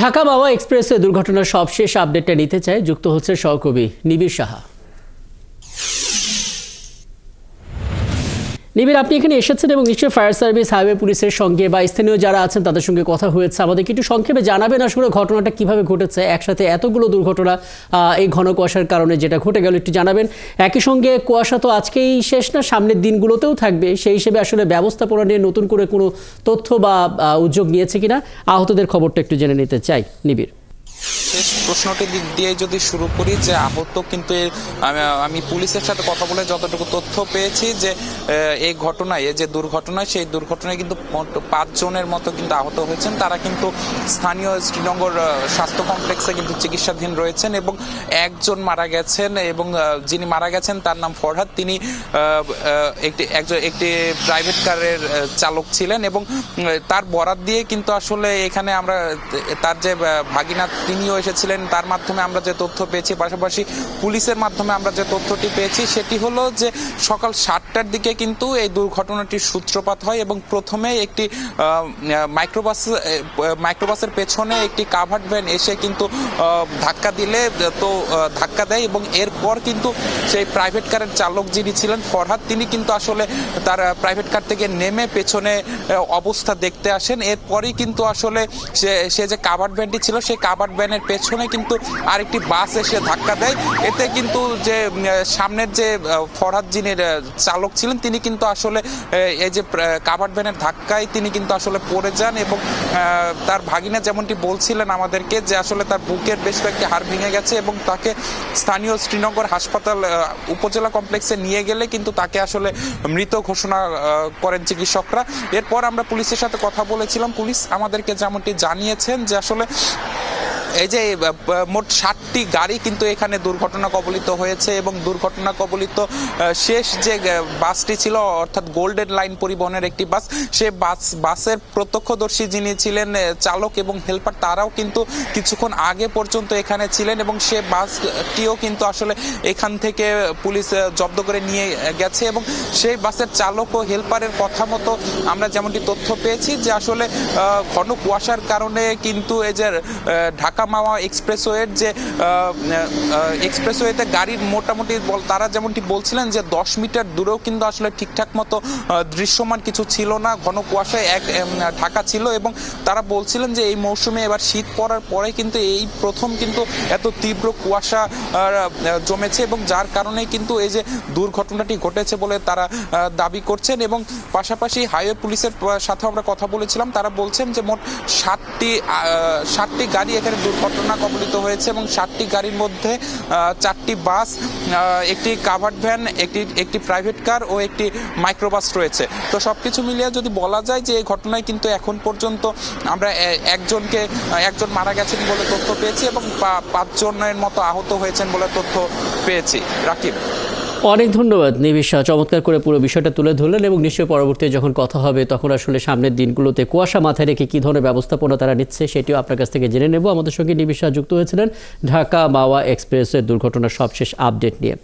ঢাকা মাওয়া expressway দুর্ঘটনার সবশেষ আপডেটটা নিতে চাই, যুক্ত হচ্ছে সহকর্মী নিবিড় সাহা। নিবিড়, আপনি এখানে এসেছেন এবং নিশ্চয়ই ফায়ার সার্ভিস, হাইওয়ে পুলিশের সঙ্গে বা স্থানীয় যারা আছেন তাদের সঙ্গে কথা হয়েছে। আমাদেরকে একটু সংক্ষেপে জানাবেন আসলে ঘটনাটা কিভাবে ঘটেছে, একসাথে এতগুলো দুর্ঘটনা এই ঘন কুয়াশার কারণে যেটা ঘটে গেল একটু জানাবেন। একই সঙ্গে কুয়াশা তো আজকেই শেষ না, সামনের দিনগুলোতেও থাকবে, সেই হিসেবে আসলে ব্যবস্থাপনা নিয়ে নতুন করে কোনো তথ্য বা উদ্যোগ নিয়েছে কিনা, আহতদের খবরটা একটু জেনে নিতে চাই নিবিড়। শেষ প্রশ্নটি দিক দিয়ে যদি শুরু করি, যে আহত কিন্তু আমি পুলিশের সাথে কথা বলে যতটুকু তথ্য পেয়েছি যে এই ঘটনায়, যে দুর্ঘটনায়, সেই দুর্ঘটনায় কিন্তু 5 জনের মতো কিন্তু আহত হয়েছেন। তারা কিন্তু স্থানীয় শ্রীনগর স্বাস্থ্য কমপ্লেক্সে কিন্তু চিকিৎসাধীন রয়েছেন এবং একজন মারা গেছেন, এবং যিনি মারা গেছেন তার নাম ফরহাদ। তিনি একটি প্রাইভেট কারের চালক ছিলেন এবং তার বরাত দিয়ে কিন্তু আসলে এখানে আমরা তার যে ভাগিনা তিনিও এসেছিলেন, তার মাধ্যমে আমরা যে তথ্য পেয়েছি, পাশাপাশি পুলিশের মাধ্যমে আমরা যে তথ্যটি পেয়েছি সেটি হলো যে সকাল 7টার দিকে কিন্তু এই দুর্ঘটনাটির সূত্রপাত হয় এবং প্রথমে একটি মাইক্রোবাসের পেছনে একটি কাভার্ড ভ্যান এসে কিন্তু ধাক্কা দেয় এবং এরপর কিন্তু সেই প্রাইভেট কারের চালক যিনি ছিলেন ফরহাদ, তিনি কিন্তু আসলে তার প্রাইভেট কার থেকে নেমে পেছনে অবস্থা দেখতে আসেন। এরপরই কিন্তু আসলে সে যে কাভার্ড ভ্যানটি ছিল, সেই কাভার্ড ভ্যানের পেছনে কিন্তু আরেকটি বাস এসে ধাক্কা দেয়। এতে কিন্তু যে সামনের যে ফরহাদ যিনি চালক ছিলেন, তিনি কিন্তু আসলে এই যে কাভার্ড ভ্যানের ধাক্কায় তিনি কিন্তু আসলে পড়ে যান এবং তার ভাগিনা যেমনটি বলছিলেন আমাদেরকে যে আসলে তার বুকের বেশ কয়েকটি হাড় ভেঙে গেছে এবং তাকে স্থানীয় শ্রীনগর হাসপাতাল উপজেলা কমপ্লেক্সে নিয়ে গেলে কিন্তু তাকে আসলে মৃত ঘোষণা করেন চিকিৎসকরা। এরপর আমরা পুলিশের সাথে কথা বলেছিলাম। পুলিশ আমাদেরকে যেমনটি জানিয়েছেন যে আসলে এই যে মোট 7টি গাড়ি কিন্তু এখানে দুর্ঘটনা কবলিত হয়েছে এবং দুর্ঘটনা কবলিত শেষ যে বাসটি ছিল, অর্থাৎ গোল্ডেন লাইন পরিবহনের একটি বাস, সে বাসের প্রত্যক্ষদর্শী যিনি ছিলেন চালক এবং হেল্পার, তারাও কিন্তু কিছুক্ষণ আগে পর্যন্ত এখানে ছিলেন এবং সে বাসটিও কিন্তু আসলে এখান থেকে পুলিশ জব্দ করে নিয়ে গেছে এবং সেই বাসের চালক ও হেল্পারের কথা মতো আমরা যেমনটি তথ্য পেয়েছি যে আসলে ঘন কুয়াশার কারণে কিন্তু এই যে ঢাকা মাওয়া এক্সপ্রেসওয়ের যে এক্সপ্রেসওয়েতে গাড়ির মোটামুটি তারা যেমনটি বলছিলেন যে 10 মিটার দূরেও কিন্তু আসলে ঠিকঠাক মতো দৃশ্যমান কিছু ছিল না, ঘন কুয়াশায় ঢাকা ছিল এবং তারা বলছিলেন যে এই মৌসুমে এবার শীত পড়ার পরে কিন্তু এই প্রথম কিন্তু এত তীব্র কুয়াশা জমেছে এবং যার কারণে কিন্তু এই যে দুর্ঘটনাটি ঘটেছে বলে তারা দাবি করছেন। এবং পাশাপাশি হাইওয়ে পুলিশের সাথে আমরা কথা বলেছিলাম, তারা বলছেন যে মোট 7টি গাড়ি এখানে দুর্ঘটনা কবলিত হয়েছে এবং 7টি গাড়ির মধ্যে 4টি বাস, একটি কাভার্ড ভ্যান, একটি প্রাইভেট কার ও একটি মাইক্রোবাস রয়েছে। তো সবকিছু মিলিয়ে যদি বলা যায় যে এই ঘটনায় কিন্তু এখন পর্যন্ত আমরা একজন মারা গেছেন বলে তথ্য পেয়েছি এবং 5 জনের মতো আহত হয়েছেন বলে তথ্য পেয়েছি। রাকিব, অনেক ধন্যবাদ নিবিড় সাহা, চমৎকার করে পুরো বিষয়টা তুলে ধরলেন এবং নিশ্চয়ই পরবর্তী যখন কথা হবে তখন আসলে সামনের দিনগুলোতে কুয়াশা মাথায় রেখে কী ধরনের ব্যবস্থাপনা তারা নিচ্ছে সেটিও আপনার কাছ থেকে জেনে নেব। আমাদের সঙ্গে নিবিড় সাহা যুক্ত হয়েছিলেন ঢাকা মাওয়া এক্সপ্রেসওয়ে দুর্ঘটনার সবশেষ আপডেট নিয়ে।